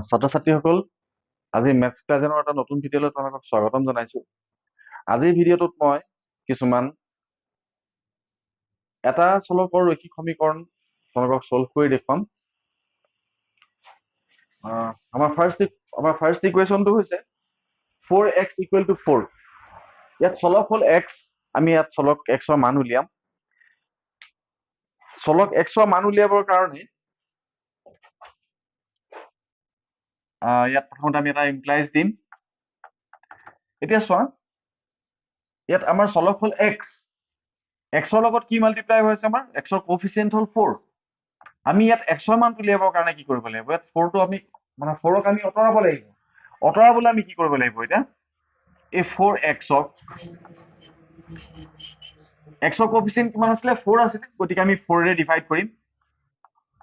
ছাত্ৰ ছাত্ৰীসকল, আজি মেথছ ক্লাছৰ এটা নতুন ভিডিঅ'লৈ তোমালোকক স্বাগতম জনাইছো। আজিৰ ভিডিঅ'টোত মই কিছুমান এটা চলকৰ ৰৈখিক সমীকৰণ তোমালোকক সলভ কৰি দেখুৱাম। আমাৰ ফাৰ্ষ্ট ইকুৱেশ্যনটো হৈছে 4x = 4। ইয়াত চলক হ'ল x, আমি ইয়াত চলক x ৰ মান উলিয়াম। চলক x ৰ মান উলিয়াবৰ কাৰণে ইয়াত প্ৰথমতে আমি এটা ইমপ্লাইজ দিম। এতিয়া চোৱা, ইয়াত আমাৰ চলক হ'ল x, x ৰ লগত কি মাল্টিপ্লাই হৈ আছে, আমাৰ x ৰ কোএফিচিয়েন্ট হ'ল 4। আমি ইয়াত x ৰ মান উলিয়াবৰ কাৰণে কি কৰিব লাগিব, ইয়াত 4টো আমি 4ক আমি আঁতৰাব লাগিব। আঁতৰাবলৈ আমি কি কৰিব লাগিব, এতিয়া এই 4x x ৰ কোএফিচিয়েন্ট কিমান আছিলে, 4 আছিলে, গতিকে আমি 4ৰে ডিভাইড কৰিম।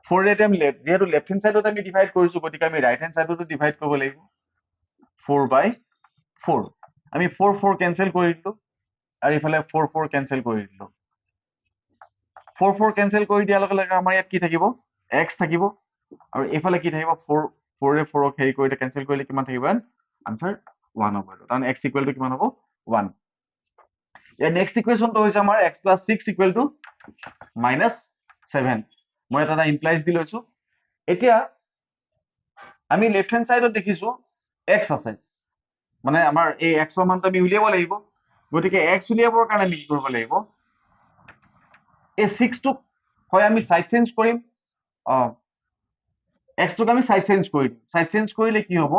4ৰে আমি যেহেতু লেফট হেণ্ড সাইডত আমি ডিভাইড কৰিছো, গতিকে আমি ৰাইট হেণ্ড সাইডতো ডিভাইড কৰিব লাগিব। 4/4 আমি 4 কেনসেল কৰি দিলো, আৰু ইফালে 4 কেনসেল কৰি দিলো। 4 কেনসেল কৰি দিয়াৰ লগে লগে আমাৰ ইয়াত কি থাকিব, x থাকিব, আৰু এইফালে কি থাকিব, 4ৰে 4ক হেৰি কৰি কেনসেল কৰিলে কিমান থাকিব, আনসাৰ 1 হ'ব। কাৰণ x = কিমান হ'ব, 1। ইয়াৰ নেক্সট ইকুৱেশ্যনটো হৈছে আমাৰ x + 6 = -7। মই এটা ইমপ্লাইজ দি লৈছো। এতিয়া আমি লেফট হেণ্ড সাইডত দেখিছো x আছে, মানে আমাৰ এই x ৰ মানটো আমি উলিয়াব লাগিব। গতিকে x উলিয়াবৰ কাৰণে আমি কি কৰিব লাগিব, এই 6টোক হয় আমি সাইড চেঞ্জ কৰিম, x টোক আমি সাইড চেঞ্জ কৰি দিম। সাইড চেঞ্জ কৰিলে কি হ'ব,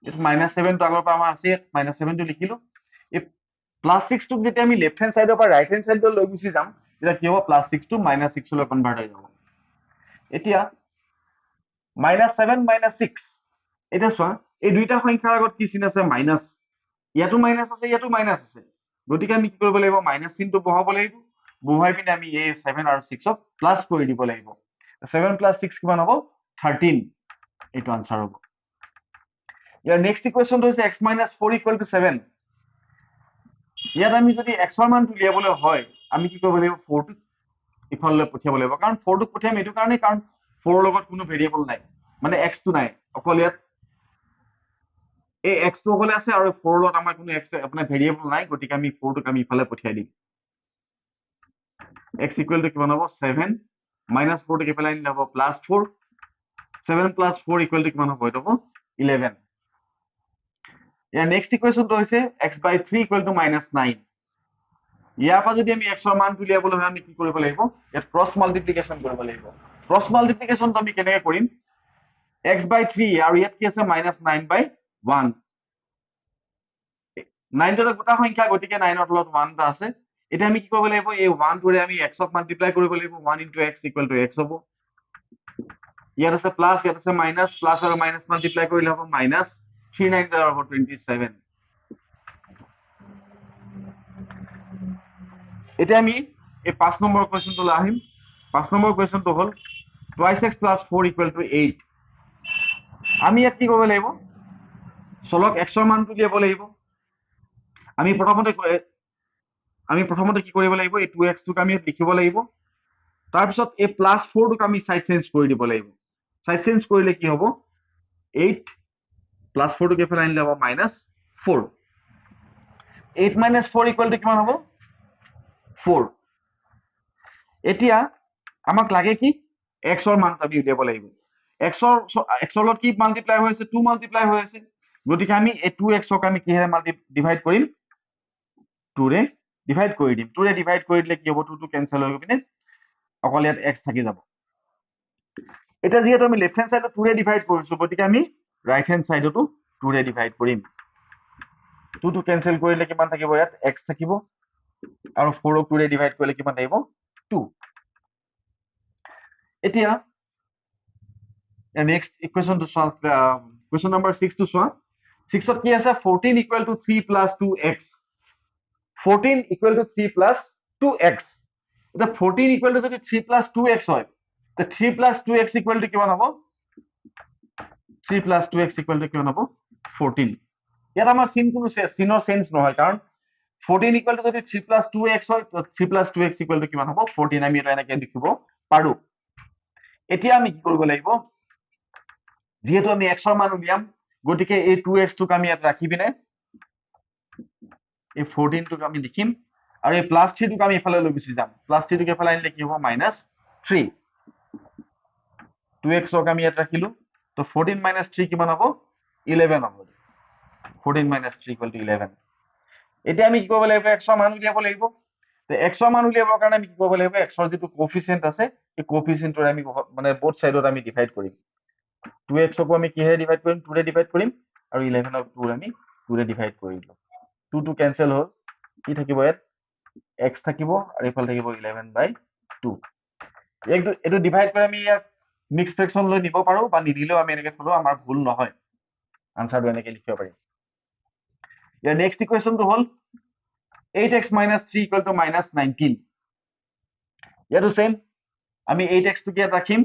এইটো -7টো আগৰ পৰা আমাৰ আছে, -7টো লিখিলো। এই +6 টোক যেতিয়া আমি লেফট হেণ্ড সাইডৰ পৰা ৰাইট হেণ্ড সাইডলৈ লৈ গুচি যাম, তেতিয়া কি হ'ব, +6 টো -6 লৈ কনভাৰ্ট হৈ যাব। এতিয়া -7 - 6, এতিয়া চোৱা, এই দুইটা সংখ্যাৰ আগত কি চিন আছে, মাইনাছ। ইয়াতো মাইনাছ আছে, ইয়াতো মাইনাছ আছে, গতিকে আমি কি কৰিব লাগিব, মাইনাছ চিনটো বহাব লাগিব। বহুৱাই পিনে আমি এই 7 আৰু 6ক প্লাছ কৰি দিব লাগিব। 7 + 6 কিমান হ'ব, 13। এইটো আনসাৰ হ'ব। ইয়াৰ নেক্সট ইকুৱেশ্যনটো হৈছে x - 4 = 7। ইয়াত আমি যদি x ৰ মান উলিয়াবলৈ হয়, আমি কি কৰিব লাগিব, 4টোক ইফাললৈ পঠিয়াব লাগিব। কাৰণ 4টোক পঠিয়াম এইটো কাৰণেই, কাৰণ 4ৰ লগত কোনো ভেৰিয়েবল নাই, মানে x টো নাই, অকল ইয়াত এই x টো অকলে আছে, আৰু 4ৰ লগত আমাৰ কোনো আপোনাৰ ভেৰিয়েবল নাই, গতিকে আমি 4টোক আমি ইফালে পঠিয়াই দিম। x = কিমান হ'ব, 7 - 4টোক ইফালে আনিলে হ'ব +4। 7 + 4 = কিমান হ'ব, এইটো হ'ব 11। ইয়াৰ নেক্সট ইকুৱেশ্যনটো হৈছে x/3 = -9। ইয়াৰ পৰা যদি আমি x ৰ মান উলিয়াবলৈ হয়, আমি কি কৰিব লাগিব, ইয়াত ক্ৰছ মাল্টিপ্লিকেশ্যন কৰিব লাগিব। ক্ৰছ মাল্টিপ্লিকেশ্যনটো আমি কেনেকৈ কৰিম, x/3 আৰু ইয়াত কি আছে, -9/1। 9টো এটা গোটা সংখ্যা, গতিকে 9ৰ তলত 1 এটা আছে। এতিয়া আমি কি কৰিব লাগিব, এই 1টোৰে আমি x ক মাল্টিপ্লাই কৰিব লাগিব। 1 × x = x হ'ব। ইয়াত আছে প্লাছ, ইয়াত আছে মাইনাছ, প্লাছ আৰু মাইনাছ মাল্টিপ্লাই কৰিলে হ'ব -3 × 9 হ'ব 27। এতিয়া আমি এই 5 নম্বৰ কুৱেশ্যনটোলৈ আহিম। 5 নম্বৰ কুৱেশ্যনটো হ'ল 2x + 4 = 8। আমি ইয়াত কি কৰিব লাগিব, চলক x ৰ মানটো উলিয়াব লাগিব। আমি প্ৰথমতে কি কৰিব লাগিব, এই 2x টোক আমি লিখিব লাগিব। তাৰপিছত এই +4টোক আমি সাইড চেঞ্জ কৰি দিব লাগিব। সাইড চেঞ্জ কৰিলে কি হ'ব, 8 + 4টোক এইফালে আনিলে হ'ব -4। 8 - 4 = কিমান হ'ব, 4। এতিয়া আমাক লাগে কি, x ৰ মানটো আমি উলিয়াব লাগিব। x ৰ লগত কি মাল্টিপ্লাই হৈ আছে, 2 মাল্টিপ্লাই হৈ আছে, গতিকে আমি এই 2x ক আমি কিহেৰে ডিভাইড কৰিম, 2ৰে ডিভাইড কৰি দিম। 2ৰে ডিভাইড কৰি দিলে কি হ'ব, 2 কেনসেল হৈ পিনে অকল ইয়াত x থাকি যাব। এতিয়া যিহেতু আমি লেফট হেণ্ড সাইডত 2ৰে ডিভাইড কৰিছো, গতিকে আমি ৰাইট হেণ্ড সাইডতো 2ৰে ডিভাইড কৰিম। 2 কেনসেল কৰিলে কিমান থাকিব, ইয়াত x থাকিব, আৰু 4ক 2ৰে ডিভাইড কৰিলে কিমান থাকিব, 2। এতিয়া নেক্সট ইকুৱেশ্যনটো চোৱা, কুৱেশ্যন নম্বৰ 6টো চোৱা। 6ত কি আছে, 14 = 3 + 2x। 14 = 3 + 2x। এতিয়া 14 = যদি 3 + 2x হয়, তে 3 + 2x = কিমান হ'ব, 3 + 2x = কিমান হ'ব, 14। ইয়াত আমাৰ চিনৰ চেঞ্জ নহয়, কাৰণ 14 = যদি 3 + 2x হয়, 3 + 2x = কিমান হ'ব, 14। আমি এটা এনেকে লিখিব পাৰো। এতিয়া আমি কি কৰিব লাগিব, যেহেতু আমি x ৰ মান উলিয়াম গতিকে এই 2x টোক আমি ইয়াত ৰাখি পিনে এই 14 টোক আমি লিখিম আৰু এই +3 টোক আমি ইফালে লৈ গুচি যাম +3 টোক ইফালে আনিলে কি হ'ব -3 2x ক আমি ইয়াত ৰাখিলো তো 14 - 3 কিমান হ'ব 11 হ'ব 14 - 3 = 11 এতিয়া আমি কি কৰিব লাগিব x ৰ মান উলিয়াব লাগিব তো x ৰ মান উলিয়াবৰ কাৰণে আমি কি কৰিব লাগিব x ৰ যেটো কোএফিচিয়েন্ট আছে এই কোএফিচিয়েন্টৰ আমি মানে বোথ সাইডত আমি ডিভাইড কৰিম 2x কো আমি কিহেৰে ডিভাইড কৰিম 2 ৰে ডিভাইড কৰিম আৰু 11 ক 2 আমি 2 ৰে ডিভাইড কৰিলো 2 2 কেনসেল হ'ল কি থাকিব ইয়াত x থাকিব আৰু ইফালে থাকিব 11/2 এটো ডিভাইড কৰি আমি ইয়াত মিক্স ফ্ৰেকশন লৈ নিব পাৰো বা নিদিলেও আমি এনেকৈ থলো আমাৰ ভুল নহয় আনসাৰটো এনেকৈ লিখিব পাৰিম ইয়াৰ নেক্সট ইকুৱেশনটো হ'ল 8x - 3 = -19 ইয়াতো সেম আমি 8x টোক ইয়াত ৰাখিম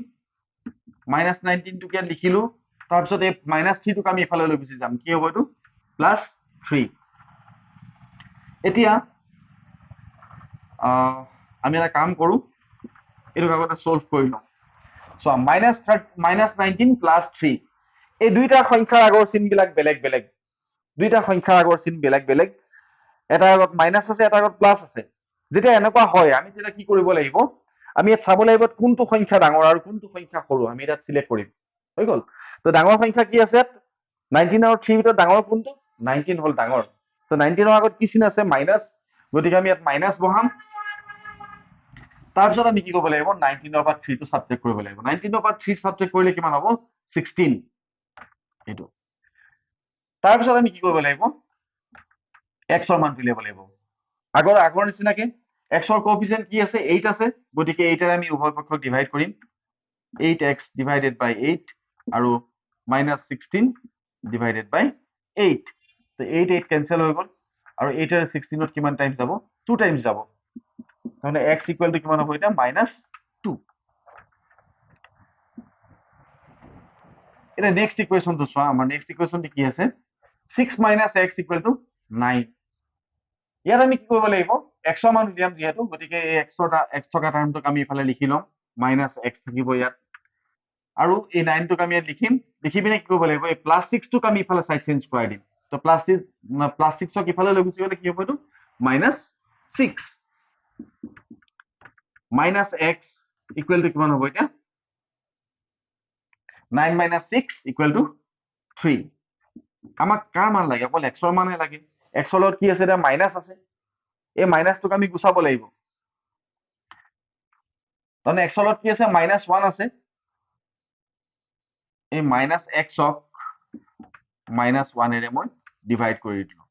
-19 টোক ইয়াত লিখিলো তাৰ পিছত এই -3 টোক আমি ইফালে লৈ গুচি যাম কি হ'ব এটো +3 এতিয়া আমি এটা কাম কৰো এটো আগতে সলভ কৰি লওঁ সো -19 + 3 এই দুইটা সংখ্যাৰ আগৰ চিন বিলাক বেলেগ বেলেগ দুইটা সংখ্যাৰ আগৰ চিন বেলেগ বেলেগ এটা আগত মাইনাস আছে এটা আগত প্লাস আছে যেতিয়া এনেকুৱা হয় আমি তেতিয়া কি কৰিব লাগিব আমি ইয়াত চাব লাগিব কোনটো সংখ্যা ডাঙৰ আৰু কোনটো সংখ্যা সৰু আমি এটা সিলেক্ট কৰিম হৈ গল তো ডাঙৰ সংখ্যা কি আছে 19 আৰু 3 ভিতৰত ডাঙৰ কোনটো 19 হল ডাঙৰ তো 19 ৰ আগত কি চিন আছে মাইনাস গতিকে আমি ইয়াত মাইনাস বহাম তাৰপিছত আমি কি কৰিব লাগিব 19 ৰ পৰা 3 টো সাবট্ৰেক্ট কৰিব লাগিব 19 ৰ পৰা 3 সাবট্ৰেক্ট কৰিলে কিমান হ'ব 16 এটো তাৰপিছত আমি কি কৰিব লাগিব x ৰ মান উলিয়াব লাগিব আগৰ নিচিনাকে x ৰ কোএফিচিয়েন্ট কি আছে 8 আছে গতিকে 8 এৰে আমি উভয় পক্ষক ডিভাইড কৰিম 8x divided by 8 আৰু -16 divided by 8 তো 8 কেনসেল হৈ গল আৰু 8 এৰে 16 ত কিমান টাইমছ যাব 2 টাইমছ যাব মানে x ইকুৱেল টু কিমান হ'ব এটা -2 এটা নেক্সট ইকুৱেশনটো চোৱা আমাৰ নেক্সট ইকুৱেশনটো কি আছে 6 - x = 9 ইয়াত আমি কি কৰিব লাগিব x ৰ মান উলিয়াম যেহেতু গতিকে এই x থকা টাৰ্মটোক আমি ইফালে লিখি লম -x থাকিব ইয়াত আৰু এই 9 টোক আমি ইয়াত লিখিম লিখি পিনে কি কৰিব লাগিব এই +6 টোক আমি ইফালে সাইড চেঞ্জ কৰাই দিম তো +6 ক ইফালে লৈ গুচি গলে কি হ'ব এটো -6 -x ইকুৱেল টু কিমান হ'ব এটা 9 - 6 = 3 আমাক কাৰ মান লাগে অকল x ৰ মানহে লাগে x ৰ লগত কি আছে এটা মাইনাস আছে এই মাইনাসটোক আমি গুচাব লাগিব মানে x ৰ লগত কি আছে -1 আছে এই -x ক -1 এৰে মই ডিভাইড কৰি দিলো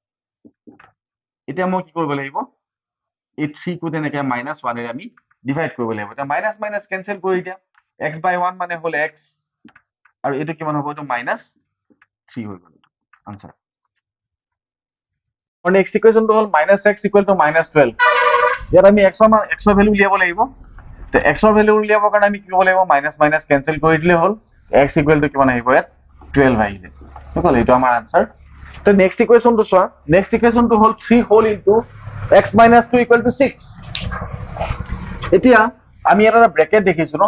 এতিয়া মই কি কৰিব লাগিব এই 3 কো তেনেকে -1 এৰে আমি ডিভাইড কৰিব লাগিব এটা মাইনাস মাইনাস কেনসেল কৰি দিয়া x/1 মানে হল x আৰু এটো কিমান হ'ব এটো -3 হৈ গল আনসাৰ আৰু নেক্সট ইকুৱেশনটো হল -x = -12 ইয়াত আমি x ৰ ভ্যালু উলিয়াব লাগিব তো x ৰ ভ্যালু উলিয়াবৰ কাৰণে আমি কি কৰিব লাগিব মাইনাস মাইনাস কেনসেল কৰি দিলে হল x = কিমান আহিব ইয়াত 12 আহিলে ঠিক হল এটো আমাৰ আনসাৰ তো নেক্সট ইকুৱেশনটো চোৱা নেক্সট ইকুৱেশনটো হল 3 হোল ইনটু x - 2 = 6 এতিয়া আমি এটা ব্ৰেকেট দেখিছো ন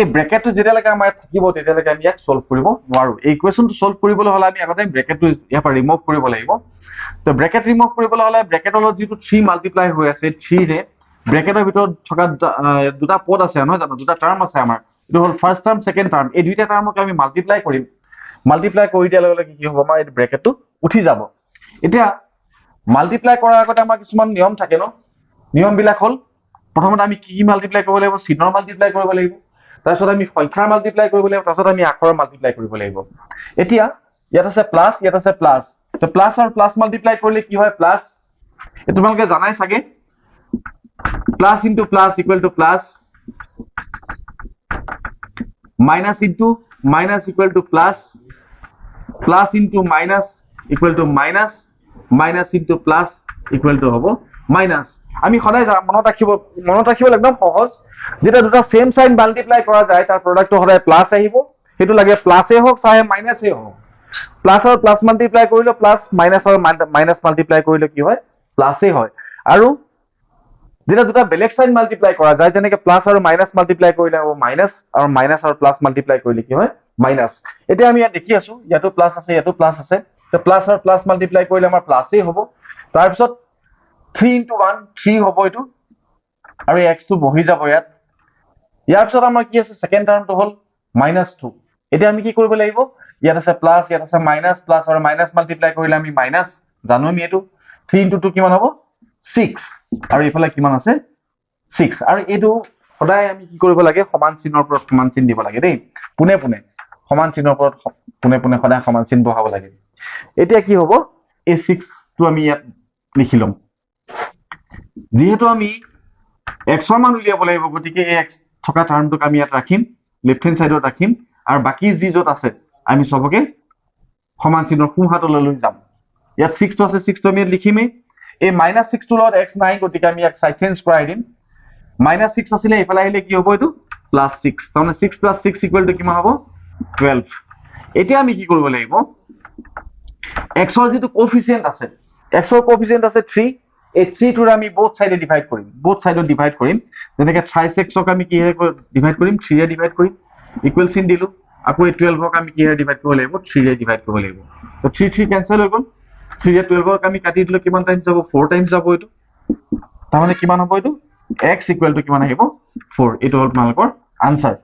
এই ব্ৰেকেটটো যেতিয়ালৈকে আমাৰ থাকিব তেতিয়ালৈকে আমি ইয়াক সলভ কৰিব নোৱাৰো এই ইকুৱেশনটো সলভ কৰিবলৈ হলে আমি আগতে ব্ৰেকেটটো ইয়াৰ পৰা ৰিমুভ কৰিব লাগিব তো ব্ৰেকেট ৰিমুভ কৰিবলৈ হলে ব্ৰেকেটৰ লগত যেটো 3 মাল্টিপ্লাই হৈ আছে 3 ৰে ব্ৰেকেটৰ ভিতৰত থকা দুটা পদ আছে নহয় জানো দুটা টাৰ্ম আছে আমাৰ এটো হল ফাৰ্স্ট টাৰ্ম সেকেন্ড টাৰ্ম এই দুইটা টাৰ্মক আমি মাল্টিপ্লাই কৰিম মাল্টিপ্লাই কৰি দিয়াৰ লগে লগে কি হ'ব আমাৰ এই ব্ৰেকেটটো উঠি যাব এতিয়া মাল্টিপ্লাই কৰাৰ আগতে আমাৰ কিছুমান নিয়ম থাকে ন নিয়ম বিলাক হল প্ৰথমতে আমি কি মাল্টিপ্লাই কৰিব লাগিব চিনৰ মাল্টিপ্লাই কৰিব লাগিব তাৰপিছত আমি সংখ্যাৰ মাল্টিপ্লাই কৰিব লাগিব তাৰপিছত আমি আখৰৰ মাল্টিপ্লাই কৰিব লাগিব এতিয়া ইয়াত আছে প্লাস ইয়াত আছে প্লাস তো প্লাস আৰু প্লাস মাল্টিপ্লাই কৰিলে কি হয় প্লাস এটো তোমালোকে জানাই সাগে plus into plus equal to plus minus into minus equal to plus plus into minus equal to minus minus into plus equal to হ'ব মাইনাস আমি সদায় মনত ৰাখিব একদম সহজ যেটা দুটা সেম সাইন মাল্টিপ্লাই কৰা যায় তাৰ প্ৰডাক্টটো সদায় প্লাস আহিব হেতু লাগে প্লাসে হোক চাহে মাইনাসে হোক প্লাস আৰু প্লাস মাল্টিপ্লাই কৰিলে প্লাস মাইনাস আৰু মাইনাস মাল্টিপ্লাই কৰিলে কি হয় প্লাসে হয় আৰু যেতিয়া দুটা বেলেগ সাইন মাল্টিপ্লাই কৰা যায় যেনেকৈ প্লাস আৰু মাইনাস মাল্টিপ্লাই কৰিলে হ'ব মাইনাস আৰু প্লাস মাল্টিপ্লাই কৰিলে কি হয় মাইনাস এতিয়া আমি ইয়াত দেখি আছো ইয়াতো প্লাস আছে ইয়াতো প্লাস আছে তো প্লাস আৰু প্লাস মাল্টিপ্লাই কৰিলে আমাৰ প্লাসই হ'ব তাৰ পিছত 3 into 1 3 হ'ব এটো আৰু x টো বহি যাব ইয়াৰ পিছত আমাৰ কি আছে সেকেন্ড টাৰ্মটো হল -2 এতিয়া আমি কি কৰিব লাগিব ইয়াত আছে প্লাস ইয়াত আছে মাইনাস প্লাস আৰু মাইনাস মাল্টিপ্লাই কৰিলে আমি মাইনাস জানো আমি এটো 3 into 2 কিমান হ'ব 6 আৰু ইফালে কিমান আছে 6 আৰু এটো সদায় আমি কি কৰিব লাগে সমান চিহ্নৰ ওপৰত সমান চিহ্ন দিব লাগে দেই পুনে পুনে সমান চিহ্নৰ ওপৰত পুনে পুনে সদায় সমান চিহ্ন বহাব লাগে এতিয়া কি হ'ব এই 6 টো আমি ইয়াত লিখি লম যেহেতু আমি x ৰ মান উলিয়াব লাগিব গতিকে এই x থকা টাৰ্মটোক আমি ইয়াত ৰাখিম লেফট হেণ্ড সাইডত ৰাখিম আৰু বাকি যি যত আছে আমি সবকে সমান চিহ্নৰ সোঁ হাতলৈ লৈ যাম ইয়াত 6 টো আছে 6 টো আমি লিখিমেই এই -6 টো লগত x নাই গতিকে আমি ইয়াক সাইড চেঞ্জ কৰাই দিম -6 আছিলে ইফালে আহিলে কি হ'ব এটো +6 তাৰমানে 6 + 6 = কিমান হ'ব 12 এতিয়া আমি কি কৰিব লাগিব x ৰ যেটো কোএফিচিয়েন্ট আছে x ৰ কোএফিচিয়েন্ট আছে 3 এই 3 টোৰ আমি both side ডিভাইড কৰিম যেনেকৈ 3x ক আমি কি হে ডিভাইড কৰিম 3 ৰে ডিভাইড কৰিম ইকুৱেল চিন দিলো আকৌ এই 12 ক আমি কি হে ডিভাইড কৰিব লাগিব 3 ৰে ডিভাইড কৰিব লাগিব তো 3 3 কেনসেল হৈ গল 3 ৰে 12 ক আমি কাটি দিলে কিমান টাইমছ যাব 4 টাইমছ যাব এটো তাৰমানে কিমান হ'ব এটো x = কিমান আহিব 4 এটো হল তোমালোকৰ আনসাৰ